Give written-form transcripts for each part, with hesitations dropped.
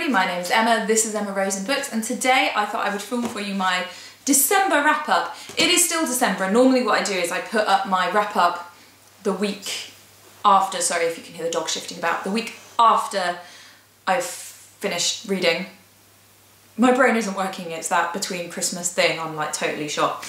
everybody, my name is Emma, this is Emma Rose and Books, and today I thought I would film for you my December wrap-up. It is still December, and normally what I do is I put up my wrap-up the week after, sorry if you can hear the dog shifting about, the week after I've finished reading. My brain isn't working, it's that between Christmas thing, I'm like totally shot.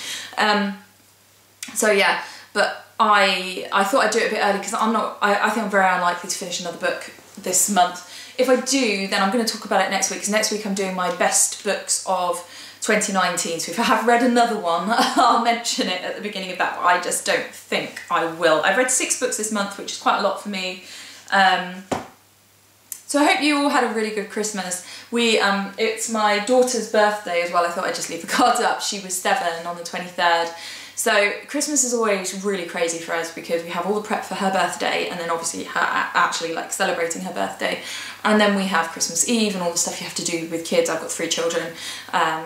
So yeah, but I thought I'd do it a bit early because I think I'm very unlikely to finish another book this month. If I do, then I'm going to talk about it next week, because next week I'm doing my best books of 2019, so if I have read another one, I'll mention it at the beginning of that, but I just don't think I will. I've read 6 books this month, which is quite a lot for me. So I hope you all had a really good Christmas. It's my daughter's birthday as well. I thought I'd just leave the cards up. She was 7 on the 23rd. So Christmas is always really crazy for us because we have all the prep for her birthday and then obviously her actually like celebrating her birthday. And then we have Christmas Eve and all the stuff you have to do with kids. I've got 3 children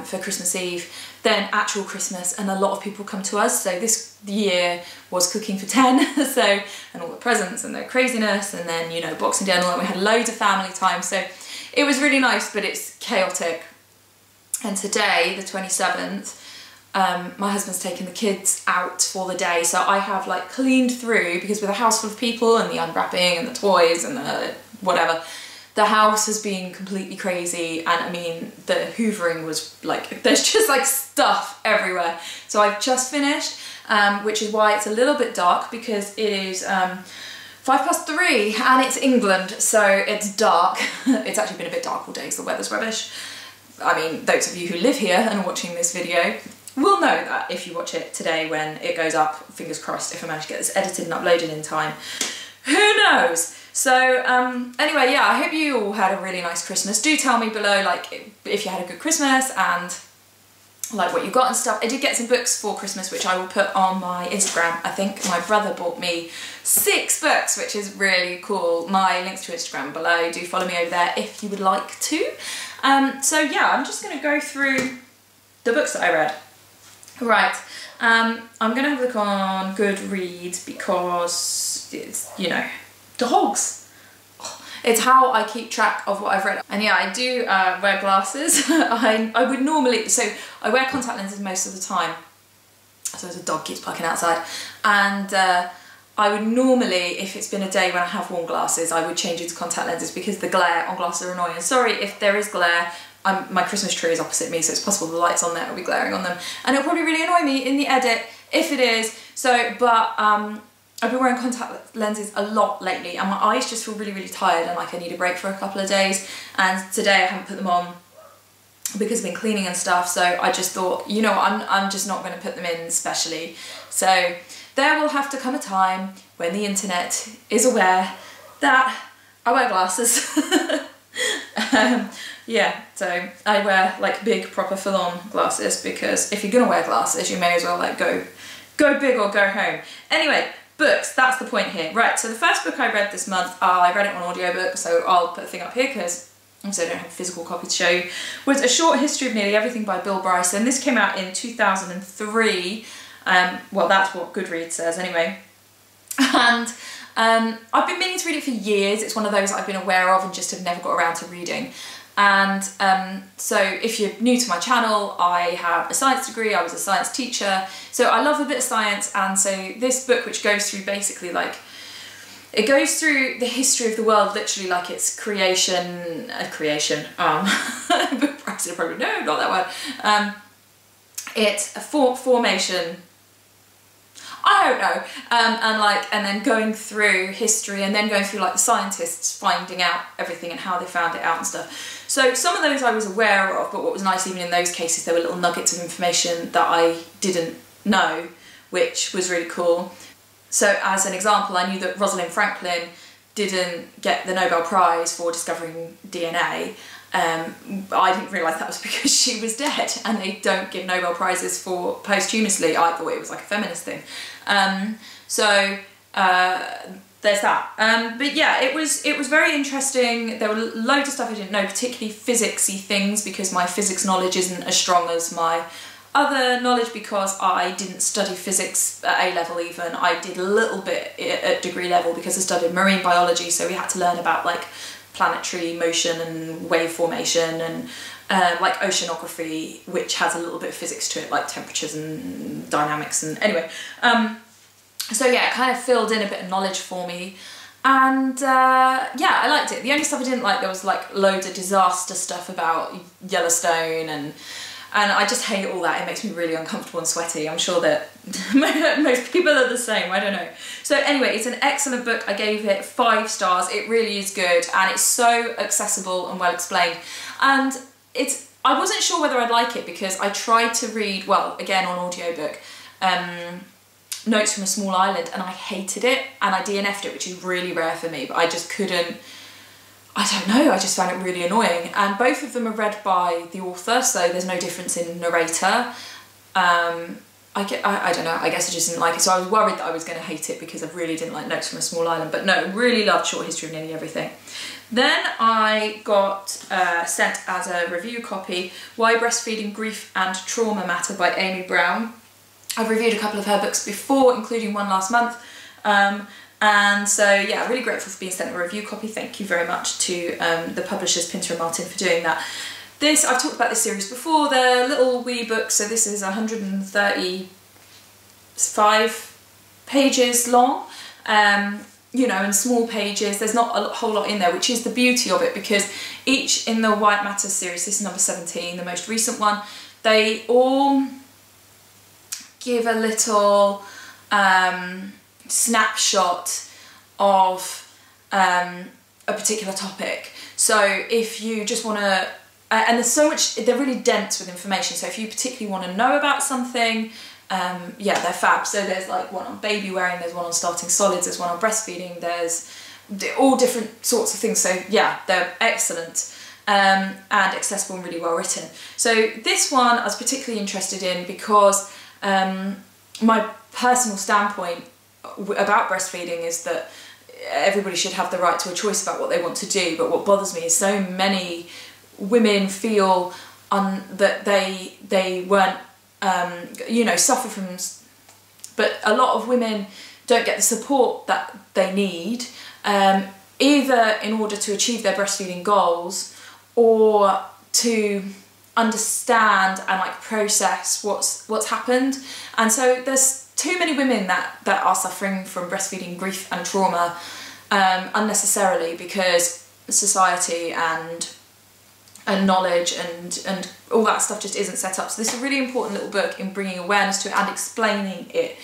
for Christmas Eve. Then actual Christmas, and a lot of people come to us. So this year was cooking for 10, so, and all the presents and the craziness, and then, you know, Boxing Day and all that. We had loads of family time. So it was really nice, but it's chaotic. And today, the 27th, my husband's taken the kids out for the day, so I have like cleaned through, because with a house full of people and the unwrapping and the toys and the whatever, the house has been completely crazy. And I mean, the hoovering was like, there's just like stuff everywhere. So I've just finished, which is why it's a little bit dark, because it is 3:05 and it's England, so it's dark. It's actually been a bit dark all day because the weather's rubbish. I mean, those of you who live here and are watching this video will know that if you watch it today when it goes up, fingers crossed if I manage to get this edited and uploaded in time. Who knows? So anyway, yeah, I hope you all had a really nice Christmas. Do tell me below like if you had a good Christmas and like what you got and stuff. I did get some books for Christmas which I will put on my Instagram. I think my brother bought me 6 books, which is really cool. My links to Instagram below. Do follow me over there if you would like to. So yeah, I'm just going to go through the books that I read. Right, I'm going to have a look on Goodreads because it's, you know, dogs. It's how I keep track of what I've read. And yeah, I do wear glasses. I would normally, so I wear contact lenses most of the time. So as a dog keeps barking outside. And I would normally, if it's been a day when I have worn glasses, I would change into contact lenses because the glare on glasses are annoying. Sorry if there is glare. My Christmas tree is opposite me, so it's possible the lights on there will be glaring on them. And it'll probably really annoy me in the edit if it is. So, but I've been wearing contact lenses a lot lately and my eyes just feel really, really tired and like I need a break for a couple of days. And today I haven't put them on because I've been cleaning and stuff. So I just thought, you know what, I'm just not going to put them in specially. So there will have to come a time when the internet is aware that I wear glasses. Yeah, so I wear like big proper full-on glasses because if you're gonna wear glasses you may as well like go big or go home. Anyway, books, that's the point here. Right, so the first book I read this month, I read it on audiobook, so I'll put a thing up here because also I don't have a physical copy to show you, was A Short History of Nearly Everything by Bill Bryson. This came out in 2003, well that's what Goodreads says anyway. And I've been meaning to read it for years. It's one of those I've been aware of and just have never got around to reading. And so if you're new to my channel, I have a science degree, I was a science teacher, so I love a bit of science. And so this book, which goes through basically like, it goes through the history of the world, literally like its creation, Bryson probably, no, not that word, it's a formation, I don't know, and then going through history and then going through like the scientists finding out everything and how they found it out and stuff. So some of those I was aware of, but what was nice even in those cases, there were little nuggets of information that I didn't know, which was really cool. So as an example, I knew that Rosalind Franklin didn't get the Nobel Prize for discovering DNA. I didn't realise that was because she was dead, and they don't give Nobel Prizes for posthumously. I thought it was like a feminist thing. So there's that. But yeah, it was very interesting. There were loads of stuff I didn't know, particularly physicsy things, because my physics knowledge isn't as strong as my other knowledge, because I didn't study physics at A-level even. I did a little bit at degree level because I studied marine biology, so we had to learn about like planetary motion and wave formation, and like oceanography, which has a little bit of physics to it, like temperatures and dynamics, and anyway. So yeah, it kind of filled in a bit of knowledge for me, and yeah, I liked it. The only stuff I didn't like, there was like loads of disaster stuff about Yellowstone, and I just hate all that. It makes me really uncomfortable and sweaty. I'm sure that most people are the same, I don't know. So anyway, it's an excellent book. I gave it 5 stars. It really is good, and it's so accessible and well explained. And I wasn't sure whether I'd like it, because I tried to read, well, again on audiobook, Notes from a Small Island, and I hated it, and I DNF'd it, which is really rare for me, but I just couldn't, I don't know, I just found it really annoying. And both of them are read by the author, so there's no difference in narrator. I don't know, I guess I just didn't like it, so I was worried that I was going to hate it because I really didn't like Notes from a Small Island, but no, really loved Short History of Nearly Everything. Then I got sent as a review copy Why Breastfeeding, Grief and Trauma Matter by Amy Brown. I've reviewed a couple of her books before, including one last month, and so yeah, really grateful for being sent a review copy. Thank you very much to the publishers Pinter and Martin for doing that. I've talked about this series before. They're little wee books, so this is 135 pages long, you know, in small pages. There's not a whole lot in there, which is the beauty of it, because each in the White Matters series, this is number 17, the most recent one, they all give a little snapshot of a particular topic. So if you just want to, and there's so much, they're really dense with information, so if you particularly want to know about something, yeah, they're fab. So there's like one on baby wearing, there's one on starting solids, there's one on breastfeeding, there's all different sorts of things, so yeah, they're excellent. And accessible and really well written. So this one I was particularly interested in because my personal standpoint about breastfeeding is that everybody should have the right to a choice about what they want to do, but what bothers me is so many women feel that they weren't, you know, suffer from, but a lot of women don't get the support that they need, either in order to achieve their breastfeeding goals or to understand and like process what's happened. And so there's too many women that are suffering from breastfeeding grief and trauma unnecessarily, because society and knowledge and all that stuff just isn't set up. So this is a really important little book in bringing awareness to it and explaining it.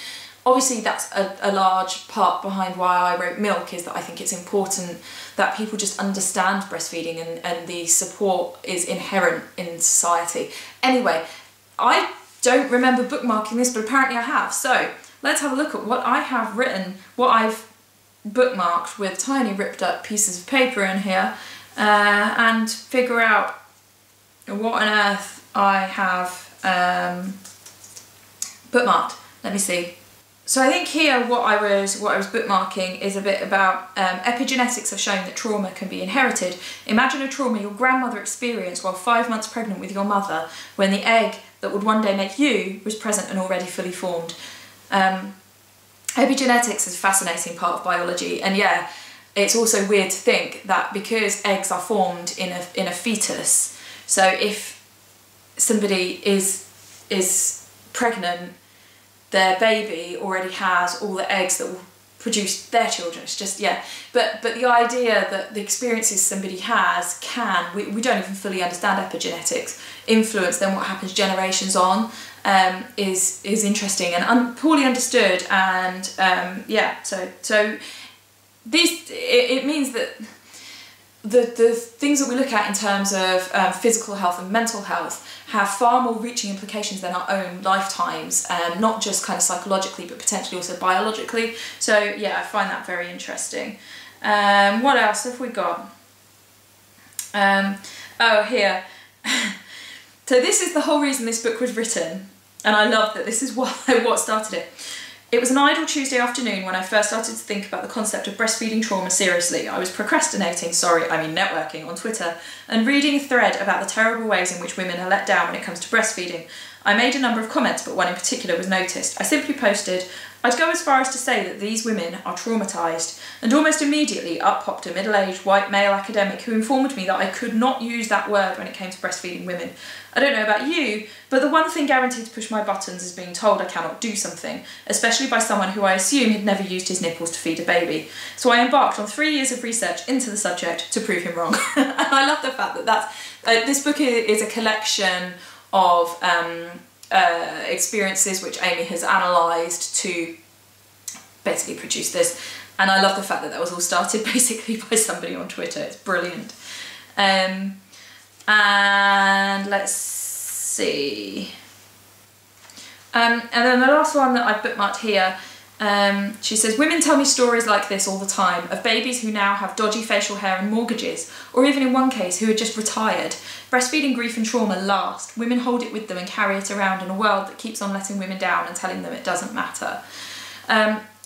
Obviously that's a large part behind why I wrote Milk, is that I think it's important that people just understand breastfeeding and the support is inherent in society. Anyway, I don't remember bookmarking this, but apparently I have. So let's have a look at what I have written, what I've bookmarked with tiny ripped up pieces of paper in here, and figure out what on earth I have bookmarked. Let me see. So I think here what I was bookmarking is a bit about epigenetics have shown that trauma can be inherited. Imagine a trauma your grandmother experienced while 5 months pregnant with your mother, when the egg that would one day make you was present and already fully formed. Epigenetics is a fascinating part of biology, and yeah, it's also weird to think that because eggs are formed in a fetus, so if somebody is pregnant, their baby already has all the eggs that will produce their children. It's just, yeah. But the idea that the experiences somebody has we don't even fully understand epigenetics, influence then what happens generations on, is interesting and poorly understood. And yeah, so it means that the things that we look at in terms of physical health and mental health have far more reaching implications than our own lifetimes, not just kind of psychologically but potentially also biologically. So yeah, I find that very interesting. What else have we got? Oh, here. So this is the whole reason this book was written, and I love that this is what started it. It was an idle Tuesday afternoon when I first started to think about the concept of breastfeeding trauma seriously. I was procrastinating, networking on Twitter, and reading a thread about the terrible ways in which women are let down when it comes to breastfeeding. I made a number of comments, but one in particular was noticed. I simply posted, I'd go as far as to say that these women are traumatised, and almost immediately up popped a middle-aged white male academic who informed me that I could not use that word when it came to breastfeeding women. I don't know about you, but the one thing guaranteed to push my buttons is being told I cannot do something, especially by someone who I assume had never used his nipples to feed a baby. So I embarked on 3 years of research into the subject to prove him wrong. And I love the fact that this book is a collection of experiences which Amy has analysed to basically produce this, and I love the fact that that was all started basically by somebody on Twitter. It's brilliant. And let's see, and then the last one that I've bookmarked here, she says, women tell me stories like this all the time, of babies who now have dodgy facial hair and mortgages, or even in one case who had just retired. Breastfeeding grief and trauma last. Women hold it with them and carry it around in a world that keeps on letting women down and telling them it doesn't matter.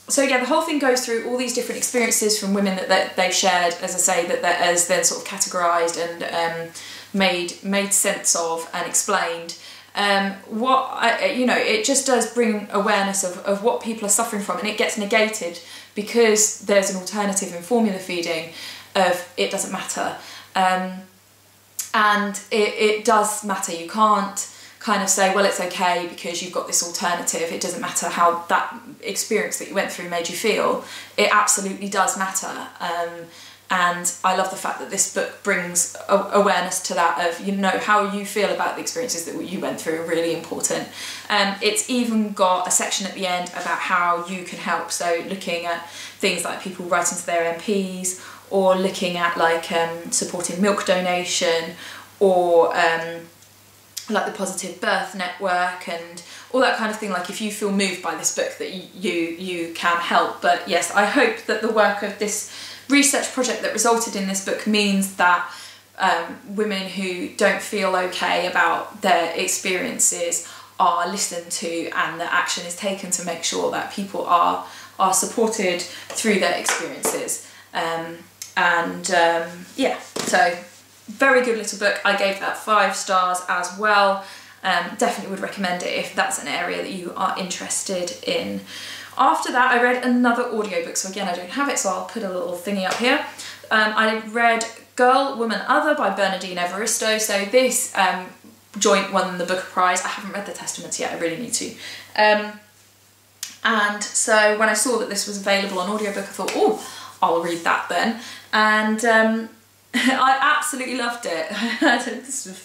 So yeah, the whole thing goes through all these different experiences from women that they've shared, as I say, that as then sort of categorised and made sense of and explained. It just does bring awareness of what people are suffering from, and it gets negated because there's an alternative in formula feeding of it doesn't matter. And it does matter. You can't kind of say, well, it's okay because you've got this alternative. It doesn't matter how that experience that you went through made you feel. It absolutely does matter. And I love the fact that this book brings awareness to that of, how you feel about the experiences that you went through are really important. It's even got a section at the end about how you can help. So looking at things like people writing to their MPs, or looking at like supporting milk donation, or like the Positive Birth Network and all that kind of thing. Like if you feel moved by this book, that you can help. But yes, I hope that the work of this research project that resulted in this book means that women who don't feel okay about their experiences are listened to, and that action is taken to make sure that people are supported through their experiences. Yeah, so very good little book. I gave that 5 stars as well. Definitely would recommend it if that's an area that you are interested in. After that, I read another audiobook. So again, I don't have it, so I'll put a little thingy up here. I read Girl, Woman, Other by Bernardine Evaristo. So this joint won the Booker Prize. I haven't read the Testaments yet, I really need to. And so when I saw that this was available on audiobook, I thought, oh, I'll read that then. And I absolutely loved it. This was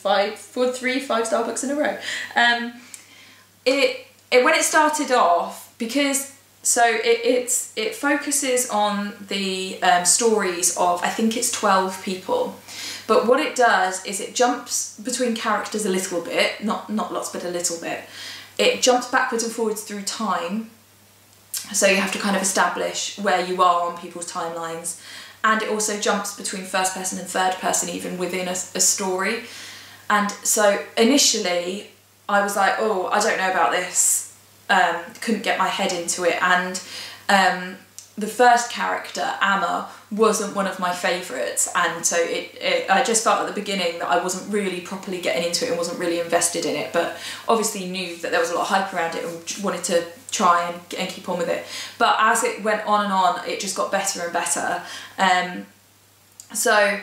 3 5-star books in a row. When it started off, because it focuses on the stories of, I think it's 12 people, but what it does is it jumps between characters a little bit, not lots, but a little bit. It jumps backwards and forwards through time, so you have to kind of establish where you are on people's timelines. And it also jumps between first person and third person even within a story. And so initially I was like, oh, I don't know about this. Couldn't get my head into it. And the first character, Amma, wasn't one of my favourites. And so I just felt at the beginning that I wasn't really properly getting into it and wasn't really invested in it. But obviously knew that there was a lot of hype around it and wanted to try and keep on with it. But as it went on and on, it just got better and better. So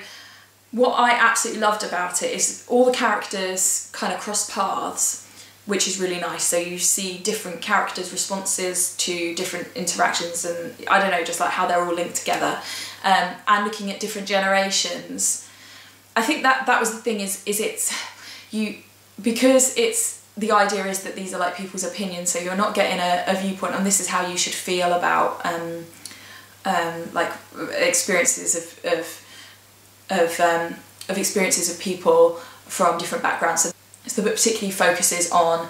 what I absolutely loved about it is all the characters kind of cross paths, which is really nice. So you see different characters' responses to different interactions, and I don't know, just like how they're all linked together, and looking at different generations. I think that was the thing, because the idea is that these are like people's opinions, so you're not getting a viewpoint on this is how you should feel about like experiences of experiences of people from different backgrounds. So the book particularly focuses on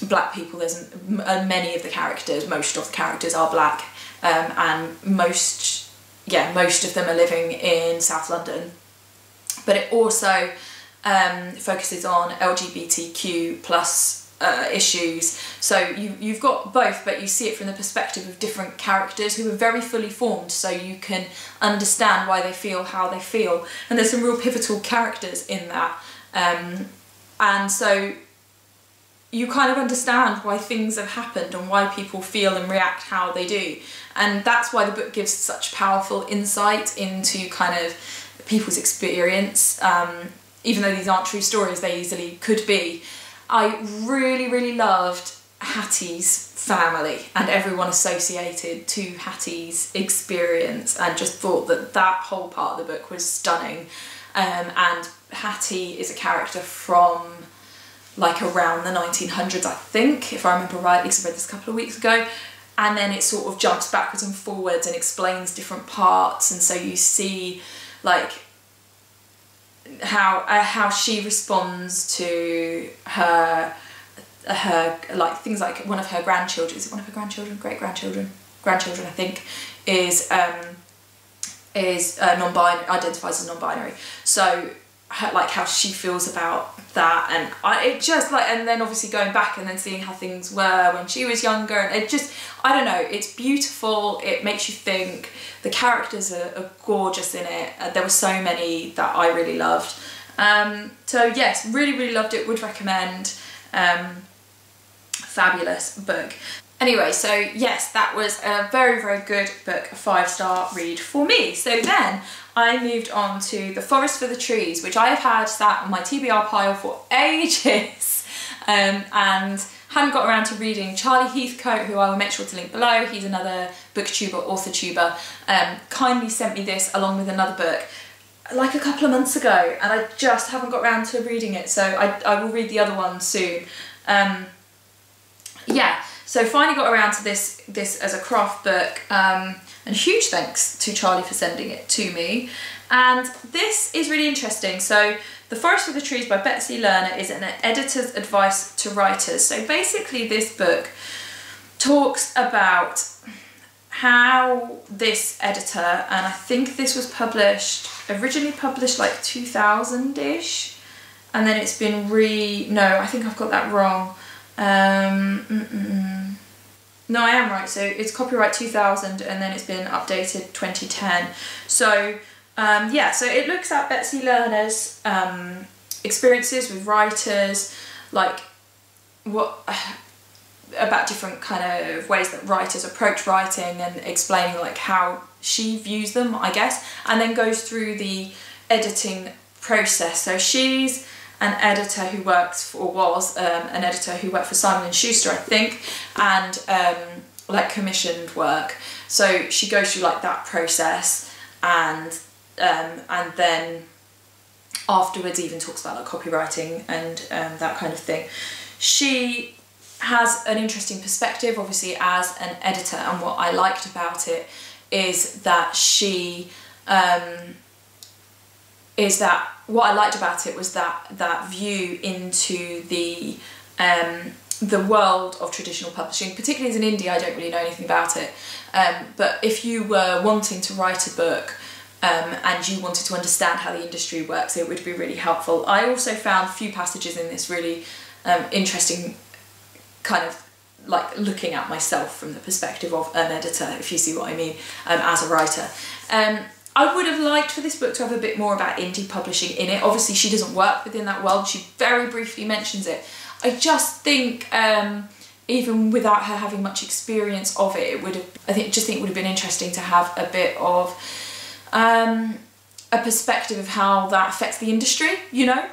black people. There's many of the characters, most of the characters are black, and most of them are living in South London. But it also focuses on LGBTQ plus issues. So you've got both, but you see it from the perspective of different characters who are very fully formed, so you can understand why they feel how they feel. And there's some real pivotal characters in that. And so you kind of understand why things have happened and why people feel and react how they do. And that's why the book gives such powerful insight into kind of people's experience. Even though these aren't true stories, they easily could be. I really, really loved Hattie's family and everyone associated to Hattie's experience, and just thought that that whole part of the book was stunning. And Hattie is a character from like around the 1900s, I think, if I remember right, because I read this a couple of weeks ago. And then it sort of jumps backwards and forwards and explains different parts, and so you see like how she responds to her like things like one of her grandchildren, is it one of her grandchildren, grandchildren I think, is non-binary, identifies as non-binary. So like how she feels about that, and it just like, and then obviously going back and then seeing how things were when she was younger, and it just, I don't know, it's beautiful, it makes you think. The characters are gorgeous in it. There were so many that I really loved. So yes, really loved it, would recommend. Fabulous book. Anyway, so yes, that was a very good book, a 5-star read for me. So then I moved on to The Forest for the Trees, which I have had sat on my TBR pile for ages, and hadn't got around to reading. Charlie Heathcote, who I will make sure to link below, he's another booktuber, author tuber, kindly sent me this along with another book like a couple of months ago, and I just haven't got around to reading it, so I will read the other one soon. Yeah, so finally got around to this as a craft book, and huge thanks to Charlie for sending it to me. And this is really interesting. So The Forest for the Trees by Betsy Lerner is an editor's advice to writers. So basically this book talks about how this editor, and I think this was originally published like 2000-ish, and then it's been no, I think I've got that wrong. No, I am right. So it's copyright 2000, and then it's been updated 2010. So yeah, so it looks at Betsy Lerner's experiences with writers, like about different kind of ways that writers approach writing, and explaining like how she views them, I guess, and then goes through the editing process. So she's an editor who works for, or was an editor who worked for Simon & Schuster, I think, and like commissioned work. So she goes through like that process, and then afterwards even talks about like copywriting and that kind of thing. She has an interesting perspective, obviously, as an editor, and what I liked about it is that what I liked about it was that view into the world of traditional publishing. Particularly as an indie, I don't really know anything about it, but if you were wanting to write a book and you wanted to understand how the industry works, it would be really helpful. I also found a few passages in this really interesting, kind of like looking at myself from the perspective of an editor, if you see what I mean, as a writer. I would have liked for this book to have a bit more about indie publishing in it. Obviously she doesn't work within that world, she very briefly mentions it. I just think, even without her having much experience of it, I think it would have been interesting to have a bit of a perspective of how that affects the industry, you know,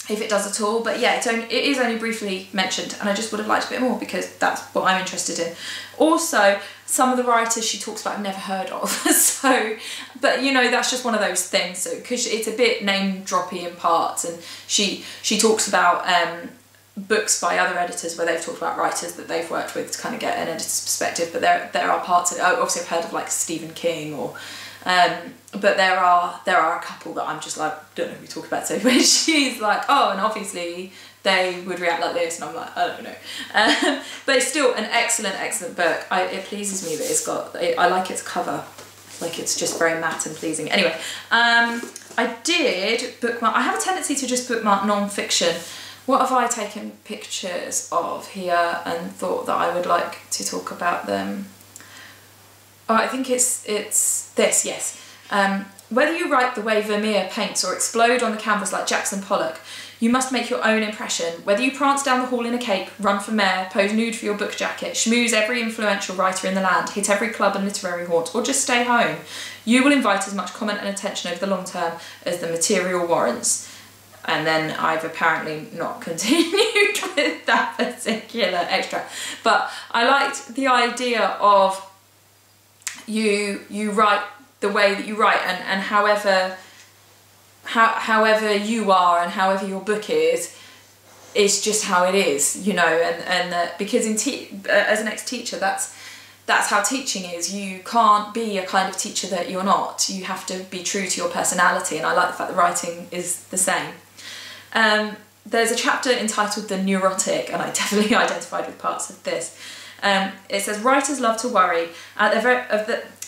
if it does at all. But yeah, it is only briefly mentioned, and I just would have liked a bit more because that's what I'm interested in. Also, some of the writers she talks about I've never heard of, so, but you know, that's just one of those things, so, because it's a bit name-droppy in parts, and she talks about books by other editors where they've talked about writers that they've worked with to kind of get an editor's perspective, but there are parts of it, obviously I've heard of like Stephen King, or but there are a couple that I'm just like, don't know who we talk about, so when she's like, oh, and obviously they would react like this, and I'm like, I don't know. But it's still an excellent book. It pleases me that it's got, I like its cover, like it's just very matte and pleasing. Anyway, I did bookmark, I have a tendency to just bookmark non-fiction. What have I taken pictures of here and thought that I would like to talk about them? Oh, I think it's this, yes. Whether you write the way Vermeer paints or explode on the canvas like Jackson Pollock, you must make your own impression. Whether you prance down the hall in a cape, run for mayor, pose nude for your book jacket, schmooze every influential writer in the land, hit every club and literary haunt, or just stay home, you will invite as much comment and attention over the long term as the material warrants. And then I've apparently not continued with that particular extract. But I liked the idea of you write the way that you write, and however you are and however your book is just how it is, you know, and because as an ex-teacher, that's how teaching is. You can't be a kind of teacher that you're not. You have to be true to your personality, and I like the fact that writing is the same. There's a chapter entitled The Neurotic, and I definitely identified with parts of this. It says, writers love to worry.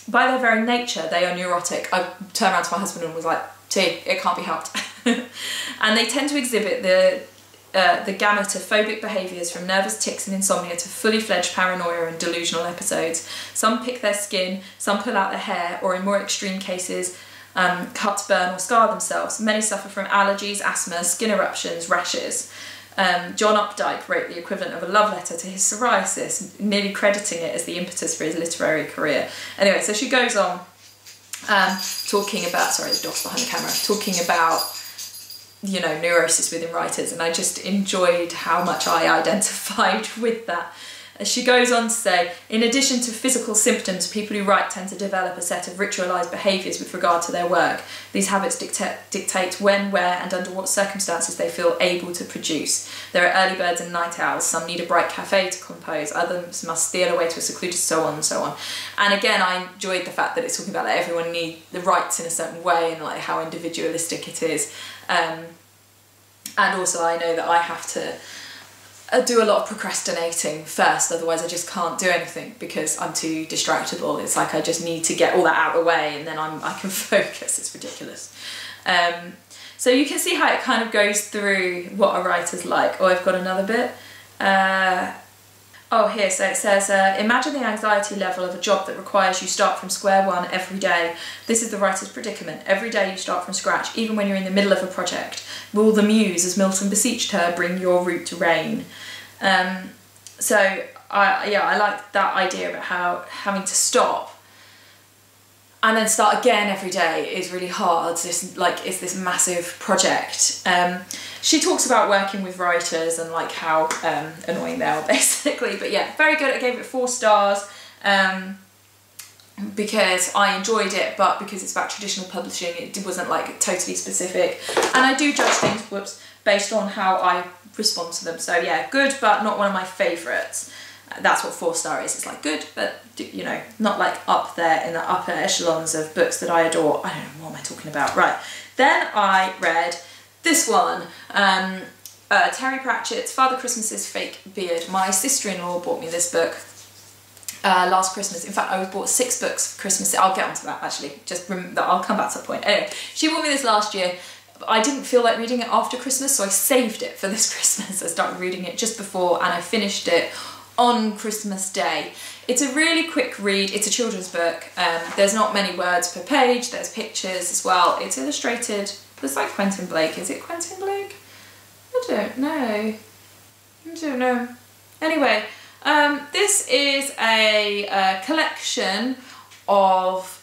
By their very nature, they are neurotic. I turned around to my husband and was like, it can't be helped. And they tend to exhibit the gamut of phobic behaviours, from nervous tics and insomnia to fully fledged paranoia and delusional episodes. Some pick their skin, some pull out their hair, or in more extreme cases, cut, burn or scar themselves. Many suffer from allergies, asthma, skin eruptions, rashes. John Updike wrote the equivalent of a love letter to his psoriasis, nearly crediting it as the impetus for his literary career. Anyway, so she goes on talking about, sorry, the dog's behind the camera, talking about, you know, neurosis within writers, and I just enjoyed how much I identified with that. She goes on to say, in addition to physical symptoms, people who write tend to develop a set of ritualised behaviours with regard to their work. These habits dictate when, where and under what circumstances they feel able to produce. There are early birds and night owls. Some need a bright cafe to compose. Others must steal away to a secluded, so on and so on. And again, I enjoyed the fact that it's talking about that everyone needs the rights in a certain way and like how individualistic it is. And also I know that I have to do a lot of procrastinating first, otherwise I just can't do anything because I'm too distractible. It's like I just need to get all that out of the way and then I can focus. It's ridiculous. So you can see how it kind of goes through what a writer's like. Oh, I've got another bit. Oh, here, so it says, imagine the anxiety level of a job that requires you start from square one every day. This is the writer's predicament. Every day you start from scratch, even when you're in the middle of a project. Will the muse, as Milton beseeched her, bring your root to rain? So, I like that idea about how having to stop and then start again every day is really hard. It's this massive project. She talks about working with writers and like how annoying they are basically, but yeah, very good. I gave it 4 stars because I enjoyed it, but because it's about traditional publishing, it wasn't like totally specific. And I do judge things, based on how I respond to them. So yeah, good, but not one of my favourites. That's what 4-star is. It's like good, but you know, not like up there in the upper echelons of books that I adore. I don't know, what am I talking about? Right, then I read this one, Terry Pratchett's Father Christmas's Fake Beard. My sister-in-law bought me this book last Christmas. In fact, I bought 6 books for Christmas. I'll get onto that actually, I'll come back to that point. Anyway, she bought me this last year. I didn't feel like reading it after Christmas, so I saved it for this Christmas. I started reading it just before and I finished it on Christmas Day. It's a really quick read. It's a children's book. There's not many words per page. There's pictures as well. It's illustrated. It's like Quentin Blake. Is it Quentin Blake? I don't know. Anyway, this is a collection of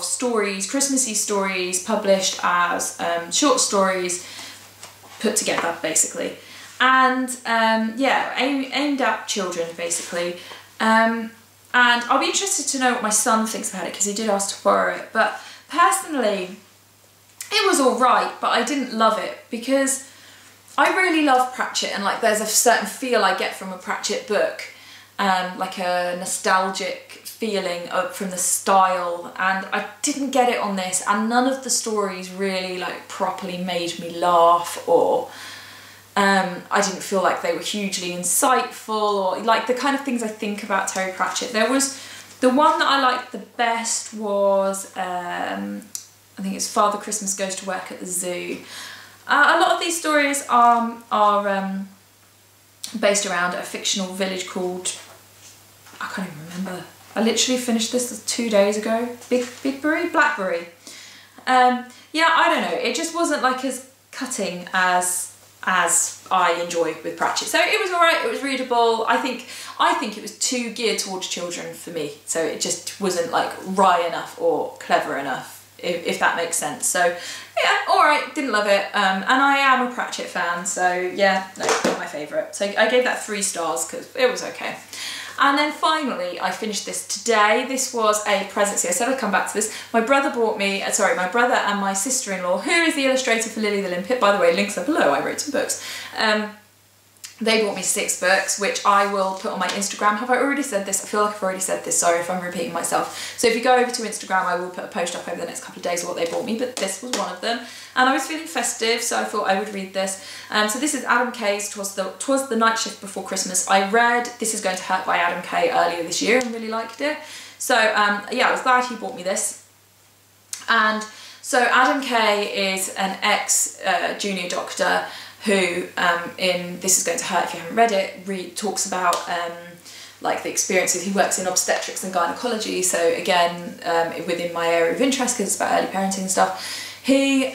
stories, Christmassy stories, published as short stories put together, basically. And yeah, aimed at children, basically. And I'll be interested to know what my son thinks about it, because he did ask to borrow it. But personally, it was all right, but I didn't love it, because I really love Pratchett, and like there's a certain feel I get from a Pratchett book, like a nostalgic feeling from the style, and I didn't get it on this, and none of the stories really like properly made me laugh, or I didn't feel like they were hugely insightful, or like the kind of things I think about Terry Pratchett. There was the one that I liked the best was I think it's Father Christmas Goes to Work at the Zoo. A lot of these stories are based around a fictional village called, I can't even remember. I literally finished this 2 days ago. Blackberry. Yeah, I don't know, it just wasn't like as cutting as I enjoy with Pratchett. So it was alright, it was readable. I think it was too geared towards children for me, so it just wasn't like wry enough or clever enough, if that makes sense. So yeah, alright, didn't love it, and I am a Pratchett fan, so yeah, no, not my favourite. So I gave that 3 stars because it was okay. And then finally, I finished this today. This was a present. See, I said I'd come back to this. My brother bought me, my brother and my sister-in-law, who is the illustrator for Lily the Limpet, by the way, links are below, I wrote some books. They bought me 6 books, which I will put on my Instagram. Have I already said this? I feel like I've already said this, sorry if I'm repeating myself. So if you go over to Instagram, I will put a post up over the next couple of days of what they bought me, but this was one of them. And I was feeling festive, so I thought I would read this. So this is Adam Kay's "'Twas the Night Shift Before Christmas." I read This Is Going to Hurt by Adam Kay earlier this year and really liked it. So yeah, I was glad he bought me this. And so Adam Kay is an ex-junior doctor who in This Is Going to Hurt, if you haven't read it, talks about like the experiences. He works in obstetrics and gynecology, so again within my area of interest because it's about early parenting and stuff. He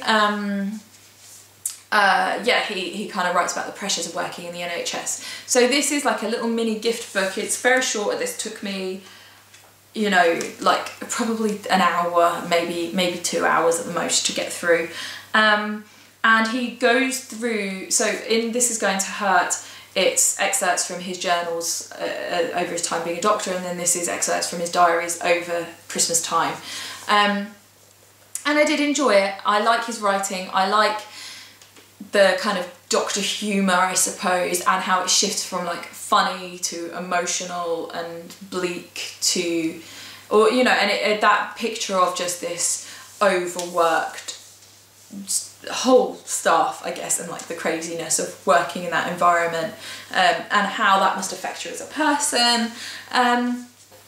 he kind of writes about the pressures of working in the NHS. So this is like a little mini gift book. It's very short. This took me, you know, like probably an hour, maybe 2 hours at the most to get through. And he goes through, so in This Is Going to Hurt, it's excerpts from his journals over his time being a doctor, and then this is excerpts from his diaries over Christmas time. And I did enjoy it. I like his writing. I like the kind of doctor humour, I suppose, and how it shifts from like funny to emotional and bleak to, or you know, and that picture of just this overworked whole staff, I guess, and like the craziness of working in that environment, and how that must affect you as a person.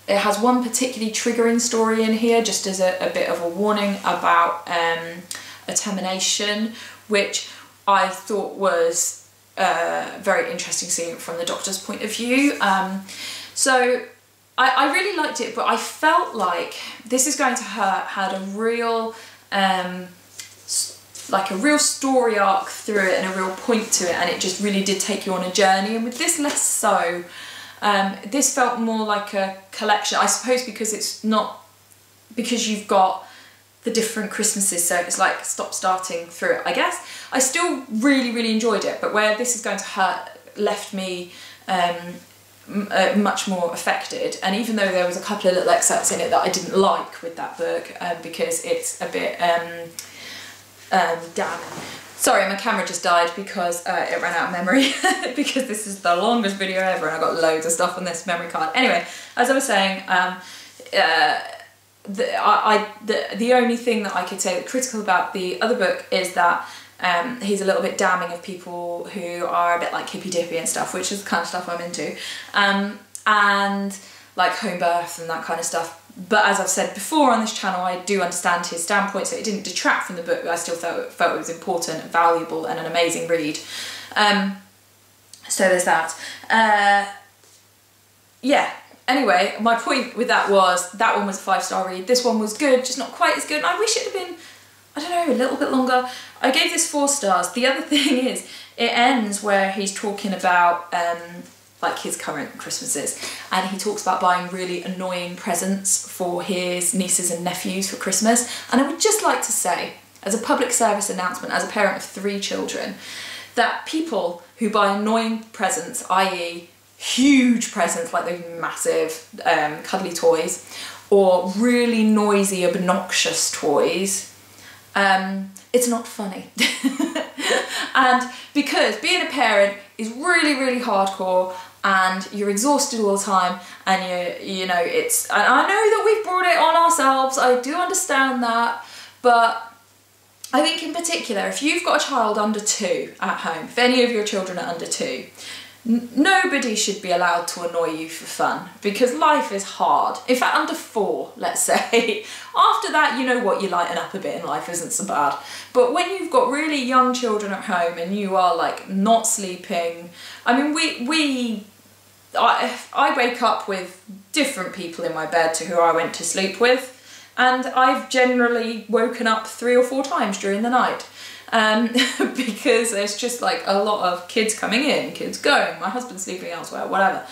It has one particularly triggering story in here, just as a bit of a warning about a termination, which I thought was very interesting seeing it from the doctor's point of view. So I really liked it, but I felt like This Is Going to Hurt had a real story arc through it and a real point to it, and it just really did take you on a journey. And with this, less so. This felt more like a collection, I suppose, because it's not, because you've got the different Christmases, so it's like starting through it, I guess. I still really enjoyed it, but where This Is Going to Hurt left me much more affected. And even though there was a couple of little excerpts in it that I didn't like with that book, because it's a bit damning. Sorry, my camera just died because it ran out of memory because this is the longest video ever and I got loads of stuff on this memory card. Anyway, as I was saying, the only thing that I could say critical about the other book is that he's a little bit damning of people who are a bit like hippy dippy and stuff, which is the kind of stuff I'm into, and like home birth and that kind of stuff. But as I've said before on this channel, I do understand his standpoint, so it didn't detract from the book, but I still felt it was important and valuable and an amazing read. So there's that. Yeah, anyway, my point with that was that one was a 5-star read. This one was good, just not quite as good, and I wish it had been, I don't know, a little bit longer. I gave this 4 stars. The other thing is, it ends where he's talking about like his current Christmases, and he talks about buying really annoying presents for his nieces and nephews for Christmas. And I would just like to say, as a public service announcement, as a parent of 3 children, that people who buy annoying presents, i.e. huge presents like those massive cuddly toys, or really noisy, obnoxious toys, it's not funny. And because being a parent is really hardcore, and you're exhausted all the time, and you know, it's, and I know that we've brought it on ourselves, I do understand that, but I think in particular, if you've got a child under 2 at home, if any of your children are under 2, nobody should be allowed to annoy you for fun, because life is hard. In fact, under 4, let's say. After that, you know what, you lighten up a bit and life isn't so bad. But when you've got really young children at home and you are like not sleeping, I mean, I wake up with different people in my bed to who I went to sleep with. and I've generally woken up 3 or 4 times during the night. Because there's just like a lot of kids coming in, kids going, my husband's sleeping elsewhere, whatever.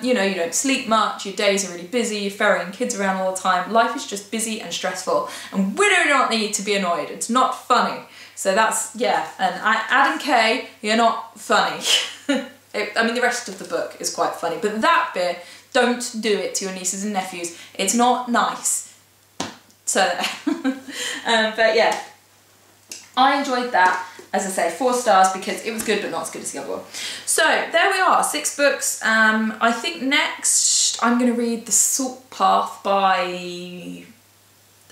You know, you don't sleep much, your days are really busy, you're ferrying kids around all the time, life is just busy and stressful, and we do not need to be annoyed, it's not funny. So that's, yeah, and Adam K, you're not funny. I mean, the rest of the book is quite funny, but that bit, don't do it to your nieces and nephews, it's not nice. So, but yeah. I enjoyed that, as I say, 4 stars because it was good but not as good as the other one. So there we are, 6 books. I think next I'm going to read The Salt Path by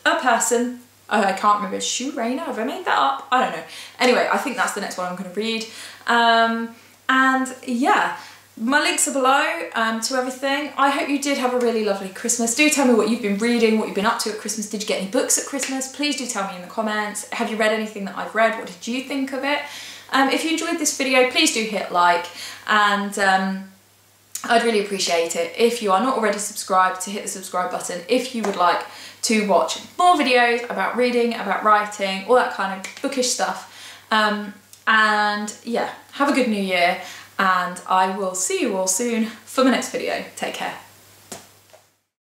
a person. Oh, I can't remember, Shu Rainer, have I made that up? I don't know. Anyway, I think that's the next one I'm going to read. And yeah. My links are below to everything. I hope you did have a really lovely Christmas. Do tell me what you've been reading, what you've been up to at Christmas. Did you get any books at Christmas? Please do tell me in the comments. Have you read anything that I've read? What did you think of it? If you enjoyed this video, please do hit like, and I'd really appreciate it if you are not already subscribed to hit the subscribe button if you would like to watch more videos about reading, about writing, all that kind of bookish stuff. And yeah, have a good new year. And I will see you all soon for my next video. Take care.